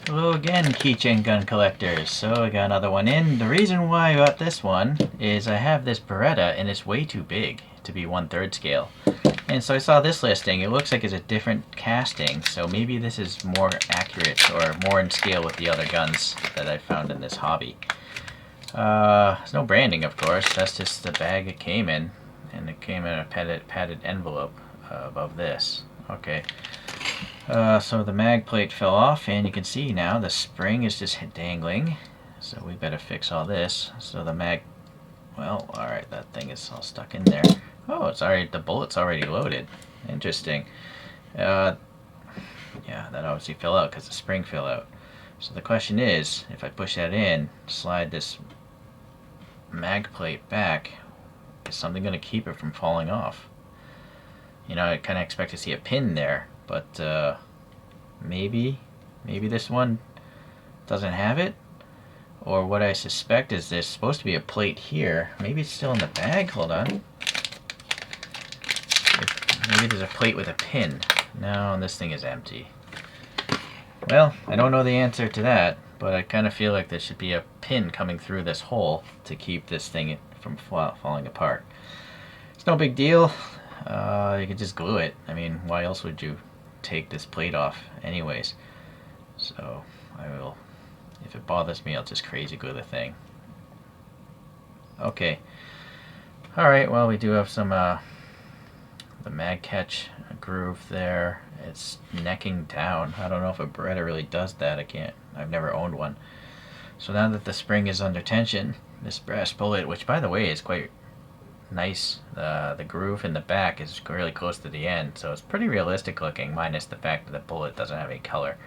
Hello again, keychain gun collectors. So I got another one in. The reason why I got this one is I have this Beretta and it's way too big to be 1/3 scale. And so I saw this listing. It looks like it's a different casting, so maybe this is more accurate or more in scale with the other guns that I found in this hobby. There's no branding, of course. That's just the bag it came in, and it came in a padded envelope above this. Okay. So the mag plate fell off, and you can see now the spring is just dangling. So we better fix all this. So the mag, well, alright, that thing is all stuck in there. Oh, it's already, the bullet's already loaded. Interesting. Yeah, that obviously fell out because the spring fell out. So the question is, if I push that in, slide this mag plate back, is something going to keep it from falling off? You know, I kind of expect to see a pin there, but maybe this one doesn't have it. Or what I suspect is there's supposed to be a plate here. Maybe it's still in the bag. Hold on. Maybe there's a plate with a pin. No, this thing is empty. Well, I don't know the answer to that, but I kind of feel like there should be a pin coming through this hole to keep this thing from falling apart. It's no big deal. You can just glue it. I mean, why else would you take this plate off anyways? So I will, if it bothers me, I'll just crazy glue the thing. Okay. Alright, well, we do have some the mag catch groove there. It's necking down. I don't know if a Beretta really does that. I've never owned one. So now that the spring is under tension, this brass bullet, which by the way is quite nice, the groove in the back is really close to the end, so it's pretty realistic looking, minus the fact that the bullet doesn't have any color.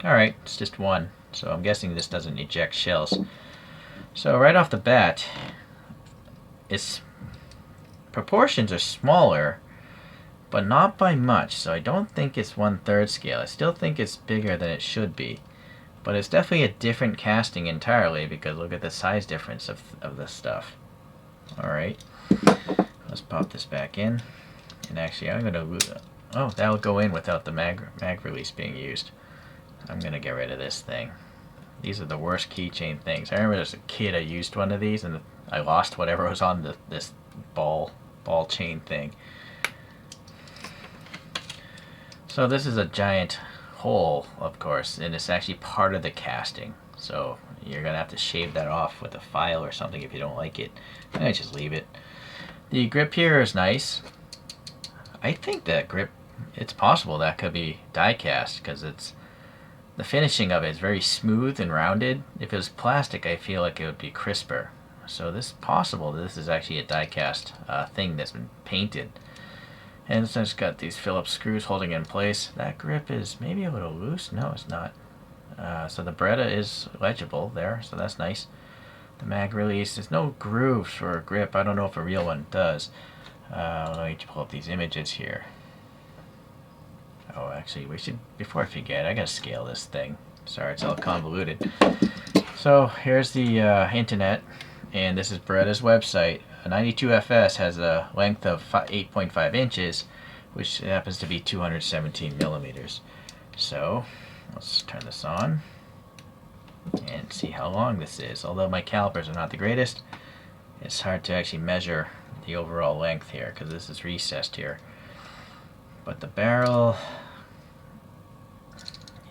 Alright, it's just one, so I'm guessing this doesn't eject shells. So right off the bat, its proportions are smaller, but not by much, so I don't think it's 1/3 scale. I still think it's bigger than it should be. But it's definitely a different casting entirely, because look at the size difference of this stuff. Alright, let's pop this back in. And actually I'm going to... Oh, that'll go in without the mag release being used. I'm going to get rid of this thing. These are the worst keychain things. I remember as a kid I used one of these and I lost whatever was on this ball chain thing. So this is a giant hole, of course, and it's actually part of the casting, so you're gonna have to shave that off with a file or something if you don't like it. I just leave it. The grip here is nice. I think that grip, it's possible that could be die cast, because it's the finishing of it is very smooth and rounded. If it was plastic, I feel like it would be crisper. So this is possible that this is actually a die cast thing that's been painted. And it's just got these Phillips screws holding it in place. That grip is maybe a little loose. No, it's not. So the Beretta is legible there, so that's nice. The mag release, there's no grooves for a grip. I don't know if a real one does. Let me pull up these images here. Oh, actually, we should, before I forget, I gotta scale this thing. Sorry, it's all convoluted. So here's the internet, and this is Beretta's website. A 92FS has a length of 8.5 inches, which happens to be 217 millimeters. So let's turn this on and see how long this is. Although my calipers are not the greatest, it's hard to actually measure the overall length here because this is recessed here. But the barrel,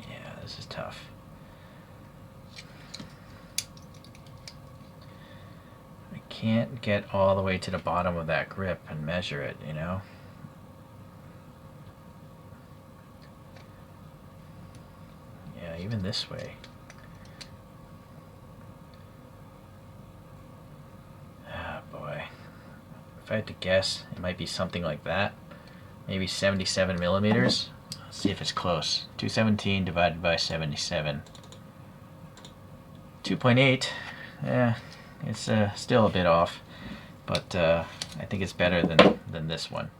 yeah, this is tough. Can't get all the way to the bottom of that grip and measure it, you know. Yeah, even this way. Ah, boy. If I had to guess, it might be something like that. Maybe 77 millimeters. Let's see if it's close. 217 divided by 77. 2.8. Yeah. It's still a bit off, but I think it's better than this one.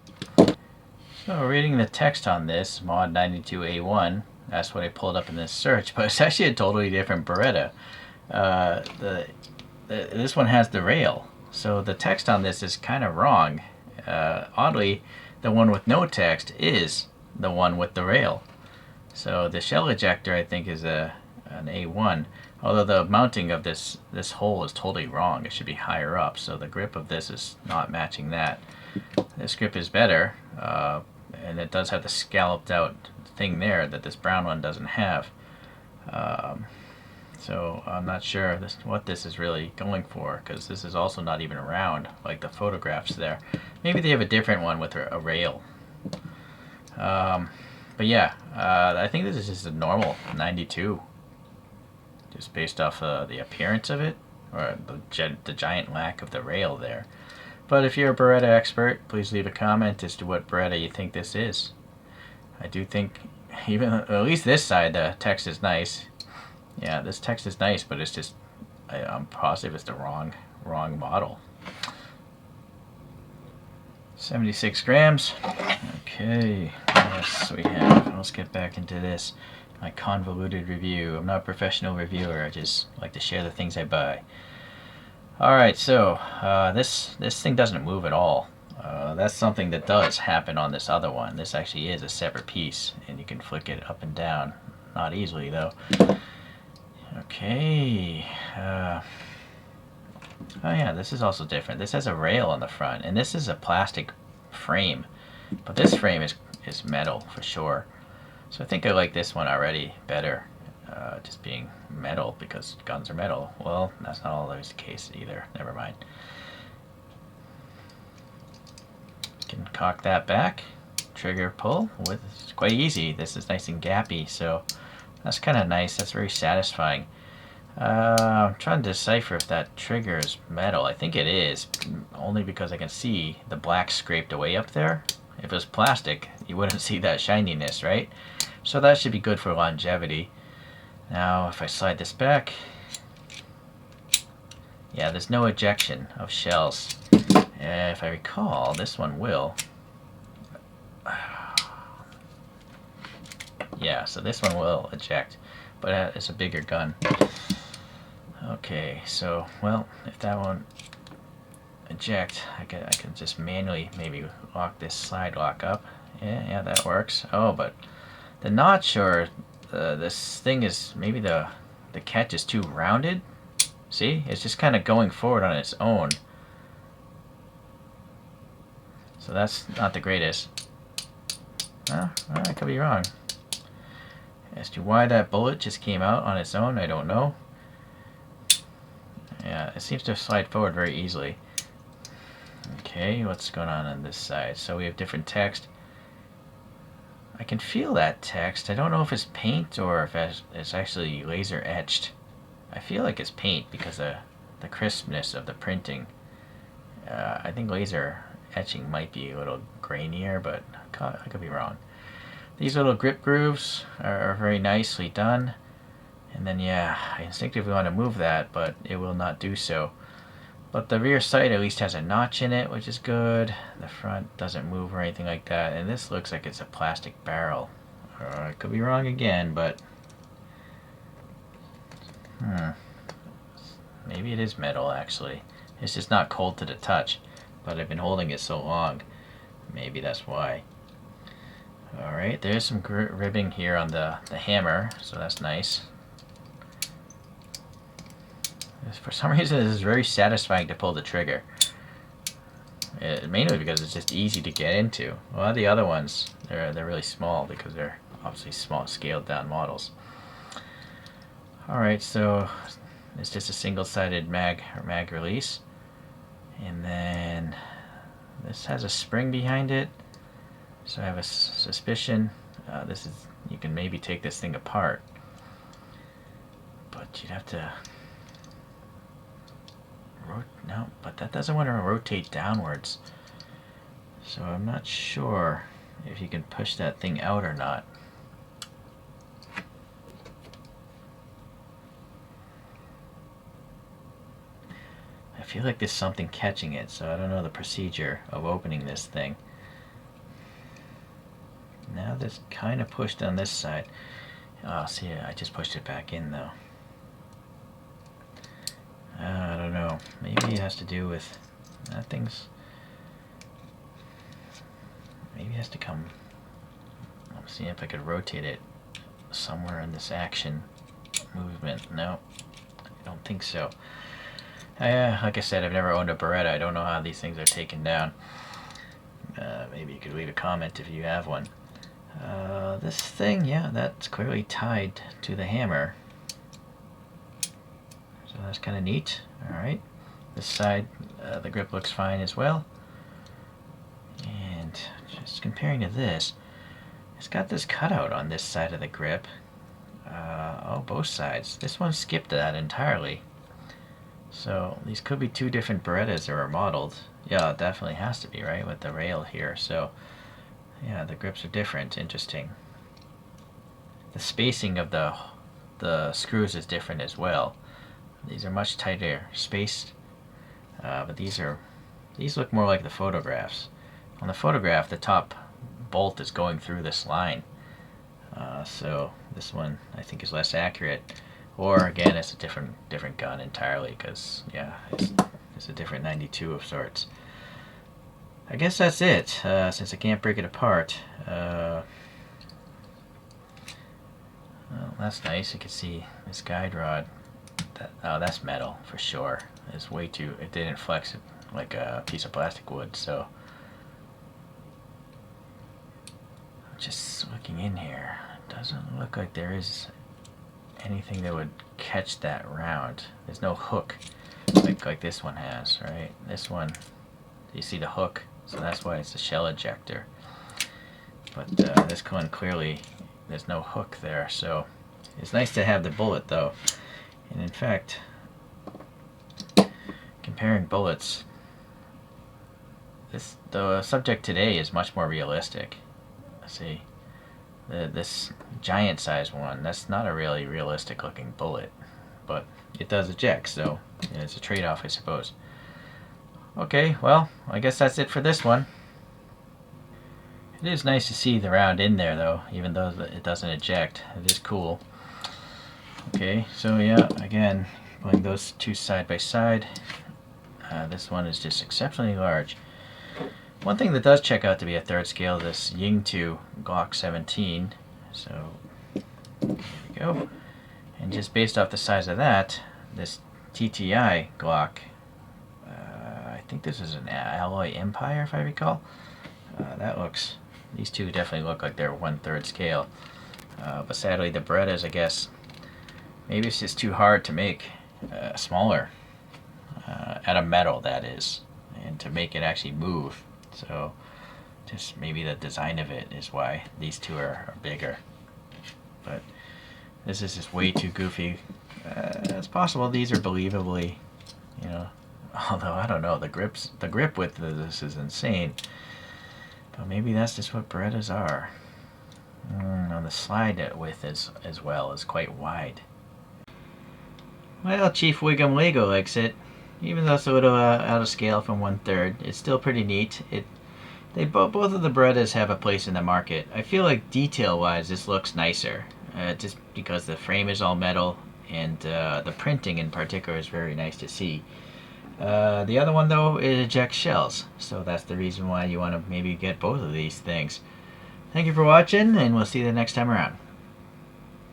So reading the text on this, Mod 92A1, that's what I pulled up in this search, but it's actually a totally different Beretta. This one has the rail, so the text on this is kind of wrong. Oddly, the one with no text is the one with the rail. So the shell ejector, I think, is an A1. Although the mounting of this hole is totally wrong. It should be higher up. So the grip of this is not matching that. This grip is better, and it does have the scalloped out thing there that this brown one doesn't have. So I'm not sure what this is really going for, because this is also not even round like the photographs there. Maybe they have a different one with a rail. But yeah, I think this is just a normal 92, just based off the appearance of it, or the giant lack of the rail there. But if you're a Beretta expert, please leave a comment as to what Beretta you think this is. I do think, even at least this side, the text is nice. Yeah, this text is nice, but it's just, I'm positive it's the wrong model. 76 grams. Okay, yes, we have. Let's get back into this. My convoluted review. I'm not a professional reviewer. I just like to share the things I buy. Alright, so this thing doesn't move at all. That's something that does happen on this other one. This actually is a separate piece, and you can flick it up and down. Not easily, though. Okay. Oh yeah, this is also different. This has a rail on the front, and this is a plastic frame. But this frame is metal, for sure. So I think I like this one already better. Just being metal, because guns are metal. Well, that's not always the case either. Never mind. You can cock that back. Trigger pull. It's quite easy. This is nice and gappy, so that's kind of nice. That's very satisfying. I'm trying to decipher if that trigger is metal. I think it is, only because I can see the black scraped away up there. If it was plastic, you wouldn't see that shininess, right? So that should be good for longevity. Now, if I slide this back, yeah, there's no ejection of shells. If I recall, this one will. Yeah, so this one will eject, but it's a bigger gun. Okay, so, well, if that won't eject, I can just manually maybe lock this slide lock up. Yeah, that works. Oh, but the notch, or this thing is, maybe the catch is too rounded. See, it's just kind of going forward on its own. So that's not the greatest. Well, I could be wrong. As to why that bullet just came out on its own, I don't know. Yeah, it seems to slide forward very easily. Okay, what's going on this side? So we have different text. I can feel that text. I don't know if it's paint or if it's actually laser etched. I feel like it's paint because of the crispness of the printing. I think laser etching might be a little grainier, but I could be wrong. These little grip grooves are very nicely done. And then, yeah, I instinctively want to move that, but it will not do so. But the rear sight at least has a notch in it, which is good. The front doesn't move or anything like that. And this looks like it's a plastic barrel. I could be wrong again, but maybe it is metal, actually. It's just not cold to the touch, but I've been holding it so long. Maybe that's why. Alright, there's some ribbing here on the hammer, so that's nice. For some reason, this is very satisfying to pull the trigger. Mainly because it's just easy to get into. A lot of the other ones, they're really small because they're obviously small, scaled down models. Alright, so it's just a single-sided mag release. And then this has a spring behind it. So I have a suspicion you can maybe take this thing apart. But you'd have to... No, but that doesn't want to rotate downwards. So I'm not sure if you can push that thing out or not. I feel like there's something catching it, so I don't know the procedure of opening this thing. Now that's kind of pushed on this side. Oh, see, I just pushed it back in though. I don't know. Maybe it has to do with that thing's. Maybe it has to come See if I could rotate it somewhere in this action movement. No, I don't think so. Like I said, I've never owned a Beretta. I don't know how these things are taken down. Maybe you could leave a comment if you have one. This thing, yeah, that's clearly tied to the hammer. So that's kind of neat. Alright. This side, the grip looks fine as well. And just comparing to this, it's got this cutout on this side of the grip. Oh, both sides. This one skipped that entirely. So these could be two different Berettas that were modeled. Yeah, it definitely has to be, right, with the rail here. So yeah, the grips are different. Interesting. The spacing of the screws is different as well. These are much tighter spaced, but these look more like the photographs. On the photograph, the top bolt is going through this line, so this one I think is less accurate. Or again, it's a different gun entirely, because yeah, it's a different 92 of sorts. I guess that's it, since I can't break it apart. Well, that's nice. You can see this guide rod. Oh, that's metal for sure. It's way too. It didn't flex it like a piece of plastic would. So, just looking in here, it doesn't look like there is anything that would catch that round. There's no hook like this one has, right? This one, you see the hook, so that's why it's a shell ejector. But this one clearly, there's no hook there. So it's nice to have the bullet though. And in fact, comparing bullets, the subject today is much more realistic. Let's see, this giant size one, that's not a really realistic looking bullet, but it does eject, so yeah, it's a trade-off, I suppose. Okay, well, I guess that's it for this one. It is nice to see the round in there though, even though it doesn't eject. It is cool. Okay, so yeah, again, putting those two side by side, this one is just exceptionally large. One thing that does check out to be a third scale, this Ying-2 Glock 17. So, there we go. And just based off the size of that, this TTI Glock, I think this is an Alloy Empire if I recall. These two definitely look like they're 1/3 scale. But sadly the Berettas, I guess, maybe it's just too hard to make smaller, out of metal that is, and to make it actually move. So just maybe the design of it is why these two are bigger. But this is just way too goofy. It's possible these are believably, you know, although I don't know, the grip width of this is insane. But maybe that's just what Berettas are. On the slide width as well is quite wide. Well, Chief Wiggum Lego likes it. Even though it's a little out of scale from 1/3, it's still pretty neat. Both of the Berettas have a place in the market. I feel like detail-wise, this looks nicer, just because the frame is all metal, and the printing in particular is very nice to see. The other one though, it ejects shells, so that's the reason why you want to maybe get both of these things. Thank you for watching, and we'll see you the next time around.